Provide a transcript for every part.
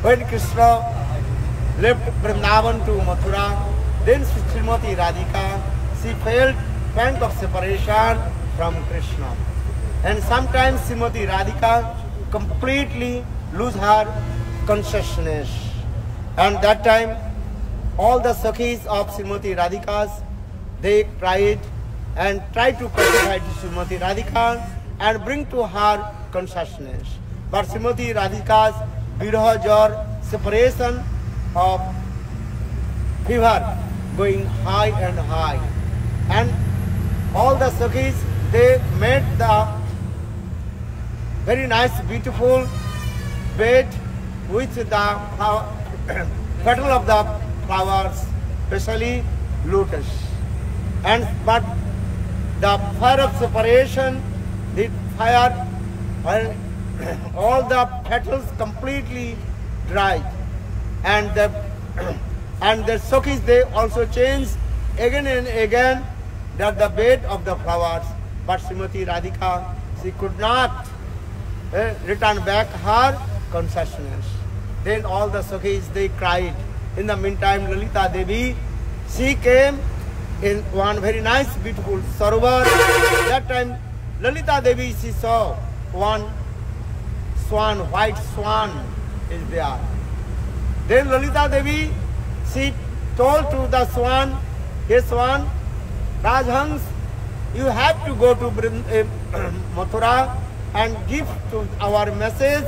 When Krishna left Vrindavan to Mathura, then Srimati Radhika, she felt pang of separation from Krishna. And sometimes Srimati Radhika completely lose her consciousness. And that time, all the Sakhis of Srimati Radhika's, they cried and tried to pacify Srimati Radhika and bring to her consciousness. But Srimati Radhika's Viraha Jar, separation of fever going high and high. And all the Sakhis, they made the very nice, beautiful bed with the petal of the flowers, especially lotus. But the fire of separation, the fire, all the petals completely dried. And the Sakhis, they also changed again and again that the bed of the flowers. But Srimati Radhika, she could not return back her consciousness. Then all the Sakhis, they cried. In the meantime, Lalita Devi, she came in one very nice, beautiful sarovar. That time, Lalita Devi, she saw one swan, white swan is there. Then Lalita Devi, she told to the swan, "Hey swan, Rajhans, you have to go to Mathura and give to our message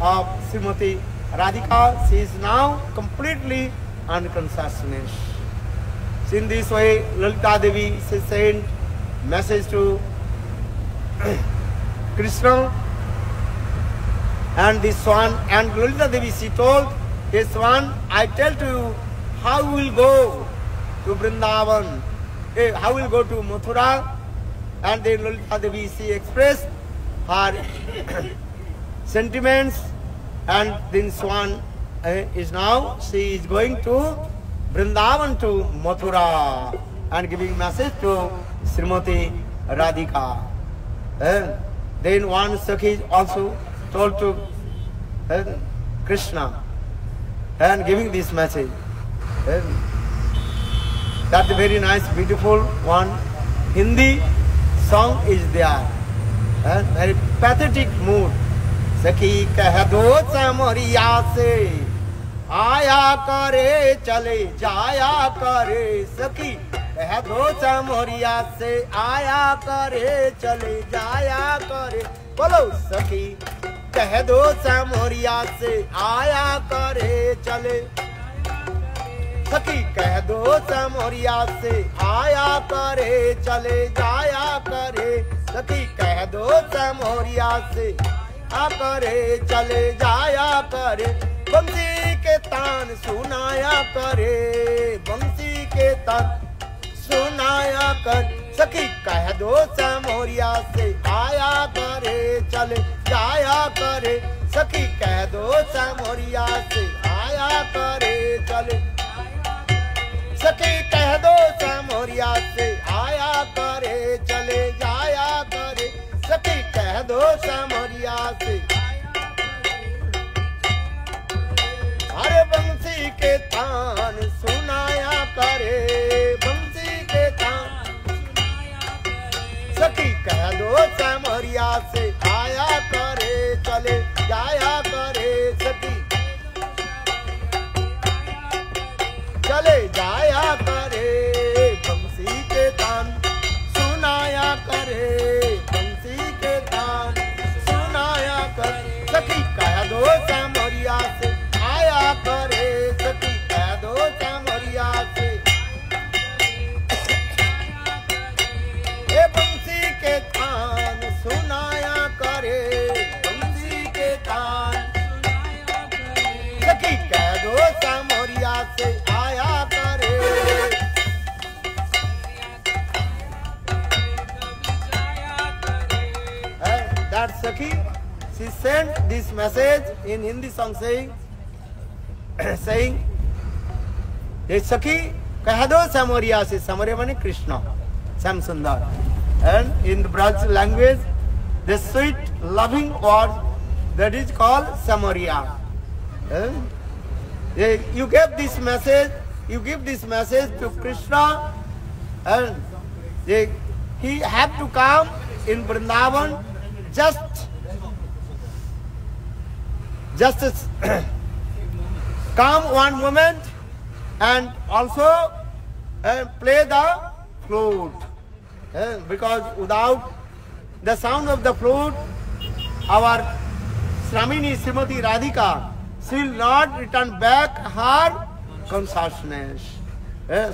of Srimati Radhika. She is now completely unconsciousness." In this way, Lalita Devi, she sent message to Krishna and the swan. And Lalita Devi, she told, "Hey swan, I tell to you how we will go to Vrindavan, how we will go to Mathura." And then Lalita Devi, she expressed her sentiments, and then swan is now, she is going to Vrindavan to Mathura and giving message to Srimati Radhika. Then one Sakhi also told to Krishna and giving this message. That's a very nice, beautiful one. Hindi song is there. Very pathetic mood. Sakhi keh do samariya se आया करे चले जाया करे, सखी कह दो समरिया से आया करे चले जाया करे। बोलो सखी कह दो समरिया से आया करे चले, सखी कह दो समरिया से आया करे चले जाया करे, सखी कह दो समरिया से आ करे चले जाया करे। बंसी के तान सुनाया करे, बंसी के तान सुनाया कर, सखी कह दो समोरिया से आया करे चले जाया करे, सखी कह दो समोरिया से आया करे चले, सखी कह दो समोरिया से आया करे चले जाया करे, सखी कह दो समोरिया से। अरे बंसी के तान सुनाया करे, बंसी के तान सखी कह दो समरिया से आया करे चले जाया करे, सखी चले जाया करे। बंसी के तान सुनाया करे, बंसी के तान सुनाया करे, सखी कह दो समरिया से आया करे, सखी कह दो समरिया से। ए बंसी के तान सुनाया करे, बंसी के तान सखी कह दो समरिया से आया करे। That Sakhi, she sent this message in Hindi song saying, ये सखी कह दो समरिया से, समरिया माने कृष्ण, श्याम सुंदर, and in the Braj language the sweet loving word that is called samariya, You give this message to Krishna, and he had to come in Vrindavan just come one moment and also play the flute. Because without the sound of the flute, our Sramini Srimati Radhika, she will not return back her consciousness.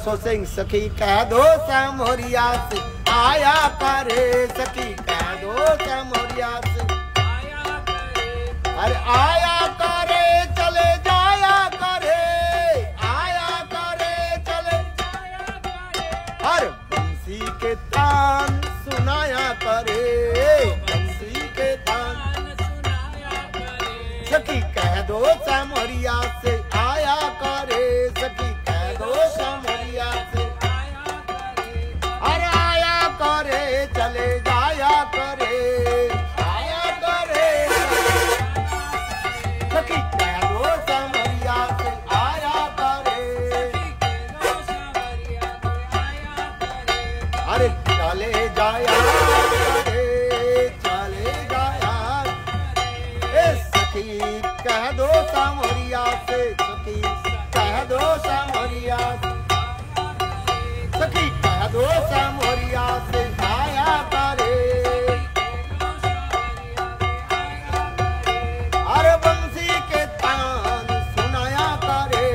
So saying, Sakhi keh do samhoriya se aaya kare, Sakhi keh do samhoriya se aaya kare, chale jaya kare, aaya kare, chale jaya kare, har bansi ke taan sunaya kare, bansi ke taan sunaya kare, Sakhi keh do samhoriya se aaya kare, Sakhi keh do samhoriya se aaya kare, har aaya kare, chale jaya kare, aaya kare, Sakhi keh do samhoriya se aaya kare, are chale jaya kare, chale jaya, Sakhi keh do samhoriya se, Sakhi keh do samhoriya se, Sakhi keh do samhoriya se aaya kare, are bansi ke taan sunaya kare,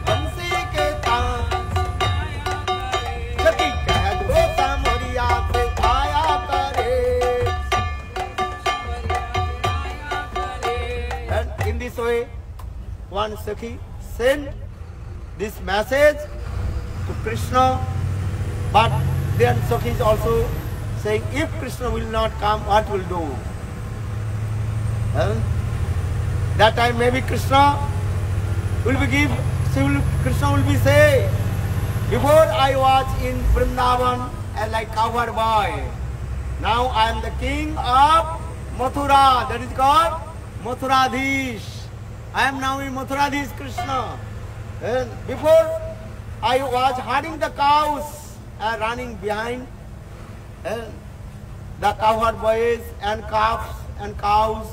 bansi ke taan Sakhi keh do samhoriya se aaya kare. And in this way, one Sakhi sent this message to Krishna, but then Sakhi is also saying, if Krishna will not come, what will do? That time maybe Krishna will be give, Krishna will be say, before I was in Vrindavan as like cowherd boy, now I am the king of Mathura, that is called Mathuradhish. I am now in Mathuradhish Krishna. And before I was herding the cows and running behind the cowherd boys and calves and cows,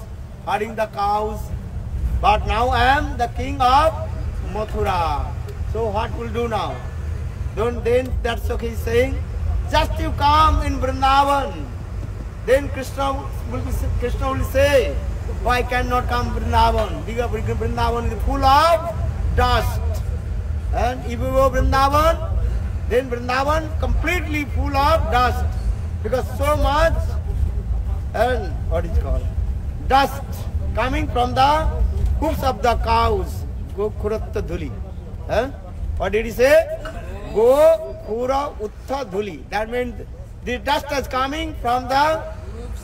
herding the cows. But now I am the king of Mathura. So what will do now? Then that's okay saying, just you come in Vrindavan. Then Krishna will say, why cannot come Vrindavan? Because Vrindavan is full of dust. And if you go Vrindavan, then Vrindavan completely full of dust. Because so much, and what is it called? Dust coming from the hoofs of the cows. Go Khuratta Dhuli. What did he say? Go Khura Utta Dhuli. That means the dust is coming from the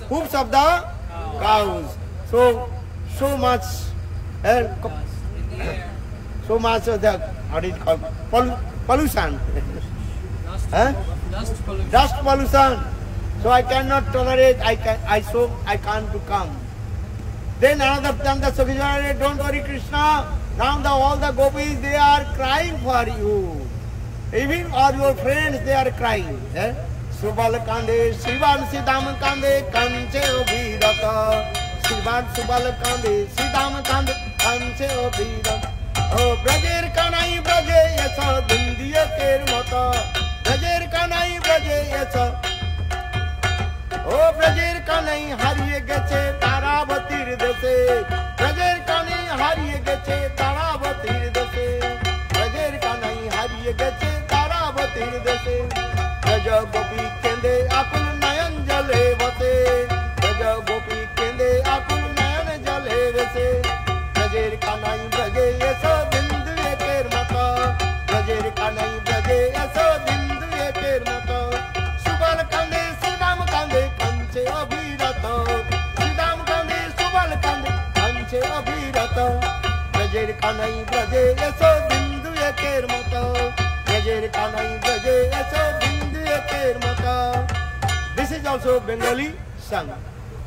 hoofs of the cows. So much of the, what is it called? Pollution. Dust pollution. So I cannot tolerate, I can't to come. Then another time the Sakhi said, don't worry Krishna, now all the gopis, they are crying for you. Even all your friends, they are crying. Subal Kande, Shivan Siddham Kande, Kanche Obhirata. Shivan Subal Kande, Siddham Kande, Kanche Obhirata. Oh, Brajer Kanai Braje Yasa, Dindiya Kermata. Brajer Kanai Braje Yasa. Oh, Brajer Kanai Hariye Gache, Taravatir Dase. Brajer Kanai Hariye Gache, Taravatir Dase. Brajer Kanai Hariye Gache, Taravatir Dase. Braja Gopi Kende Akul Nayan Jale Vase. Braja Gopi Kende Akul Nayan Jale Vase. Brajer Kanai Braje Yasa, Bindu Eker Mata. Brajer Kanai Braje Yasa, Bindu Eker Mata. Subal Kande, Siddham Kande, Kanche Abhirata. Siddham Kande, Subal Kande, Kanche Abhirata. Brajer Kanai Braje Yasa, Bindu Eker Mata. Brajer Kanai Braje Yasa, Bindu Eker Mata. This is also Bengali song.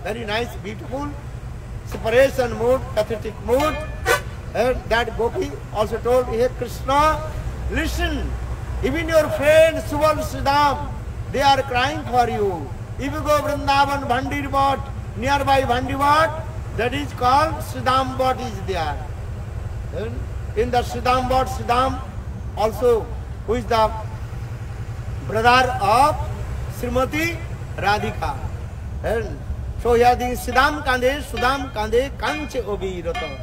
Very nice, beautiful, separation mood, pathetic mood. And that gopi also told, hey Krishna, listen, even your friend Subal Sudam, they are crying for you. If you go Vrindavan, Bhandirvat, nearby Bhandirvat, that is called Sudamvat is there. And in the Sudamvat, Sudam also, who is the brother of Srimati Radhika. And so here the Sudam Kande, Kanche Obirata.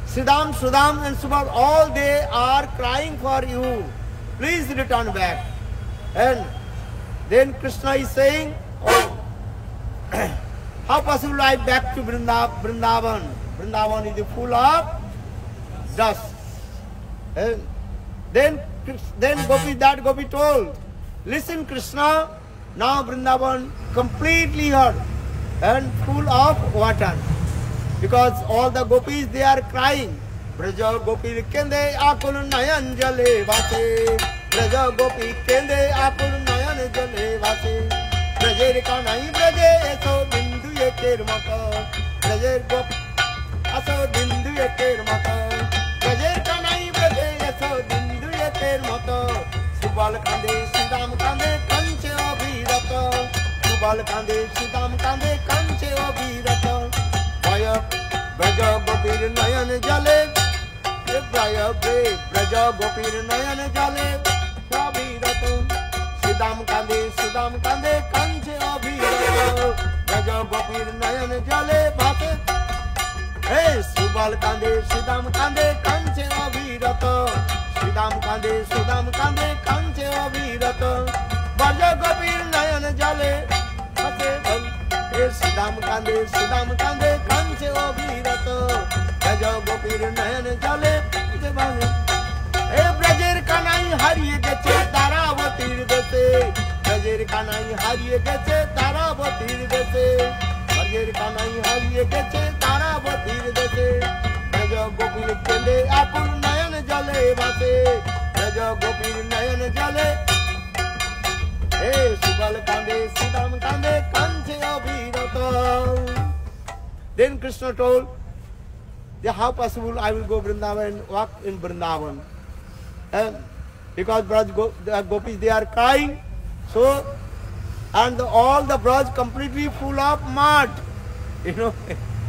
Sudam, Sudam and Subal, all they are crying for you. Please return back. And then Krishna is saying, oh, how possible I back to Vrindavan? Vrindavan is full of dust. And then Gopi told, listen Krishna, now Vrindavan completely hot and full of water. Because all the gopis, they are crying. Braja gopi kende akul nayan jale vase. Braja gopi kende akul nayan jale vase. Brajer kanai braje eso bindu eker mata. Brajer gopi aso bindu eker mata. Brajer kanai braje eso bindu eker mata. Subal kande Sudam kande kanche abhirata. Subal kande Sudam kande kanche abhirata. Braja gopir nayan jale, Braja gopir nayan jale, abhirata. Sudam kande, kanche abhirata. Braja gopir nayan jale, bhate. Hey, Subal kande, Sudam kande, kanche abhirata. Sudam kande, kanche abhirata. Braja gopir nayan jale, bhate. Hey, Sudam kande, kanche abhirata. Braja gopir nayan jale, bhate. Hey, Brajer kanai hariye geche, Daravatir dese. Brajer kanai hariye geche, Daravatir dese. Brajer kanai hariye geche, Daravatir dese. Braja gopir kende akul nayan jale bhate. Braja gopir nayan jale. Hey, Subal kande, Sudam kande, kanche abhirata. Then Krishna told, how possible I will go Vrindavan and walk in Vrindavan? And because the gopis, they are crying, so, and all the Braj completely full of mud. You know,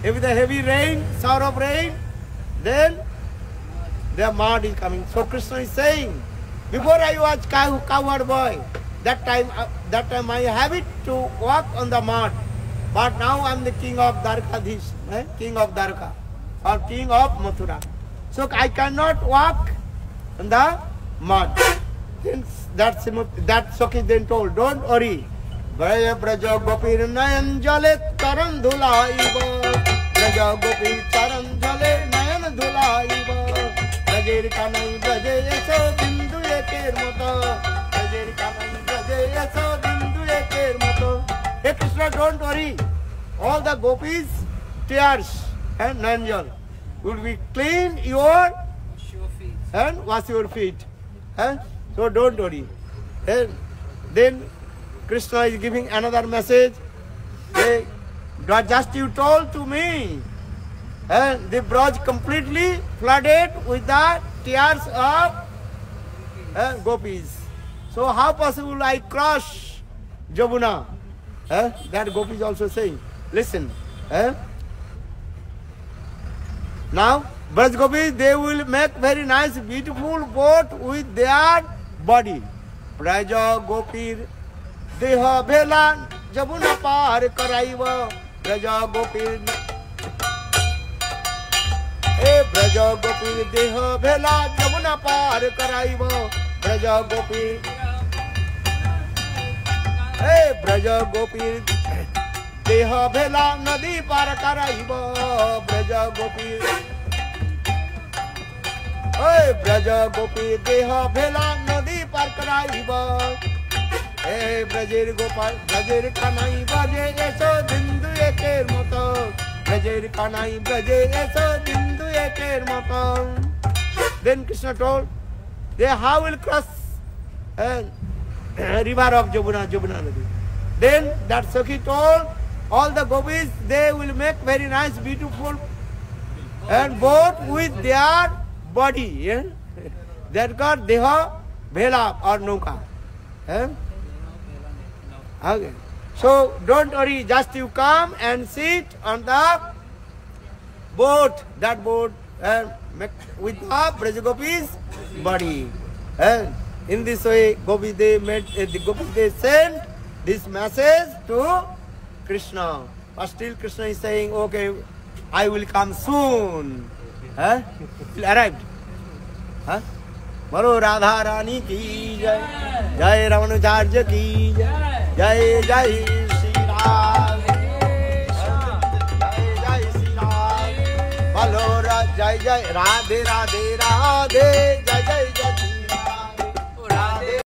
if the heavy rain, shower of rain, then the mud is coming. So Krishna is saying, before I was cowherd boy, that time I have it to walk on the mud. But now I am the king of Dwarkadhish, king of Dwarka, or king of Mathura. So I cannot walk on the mud. That Sakhi then told, don't worry. Braja gopir nayan jale taran dhulaiva. Braja gopir taran jale nayan dhulaiva. Brajer kanai braje eso bindu eker mata. Brajer kanai braje eso bindu eker mata. Hey Krishna, don't worry. All the gopis' tears and nanjal will be clean your feet and wash your feet. So don't worry. Then Krishna is giving another message. Hey, just you told to me. The Braj completely flooded with the tears of gopis. So how possible I cross Jamuna? That gopi is also saying, listen. Now, Braj gopis, they will make very nice, beautiful boat with their body. Braja gopir deha bhela Jamuna par karaiva. Braja gopir Braja gopir deha bhela Jamuna par karaiva. Braja gopir Braja gopir deha bhela nadi par karaiva. Braja gopir Braja gopir deha bhela nadi par karaiva. Brajer gopal brajer kanai braje eso bindu eker mata. Brajer kanai braje eso bindu eker mata. Then Krishna told, they how will cross river of Jamuna Nadi. Then that Sakhi told, all the gopis, they will make very nice, beautiful and boat with their body. That called Deha Bhela or Nauka. Okay. So don't worry, just you come and sit on the boat, that boat with the Brajagopi's body. In this way, Gopide sent this message to Krishna. But still Krishna is saying, okay, I will come soon. He arrived. Maro Radha Rani ki jai, Jai Ramanujacharya ki jai, Jai Jai Shri Ram, Jai Jai Shri Ram, Balo Jai Jai Radhe Radhe Radhe, Jai Jai Jai.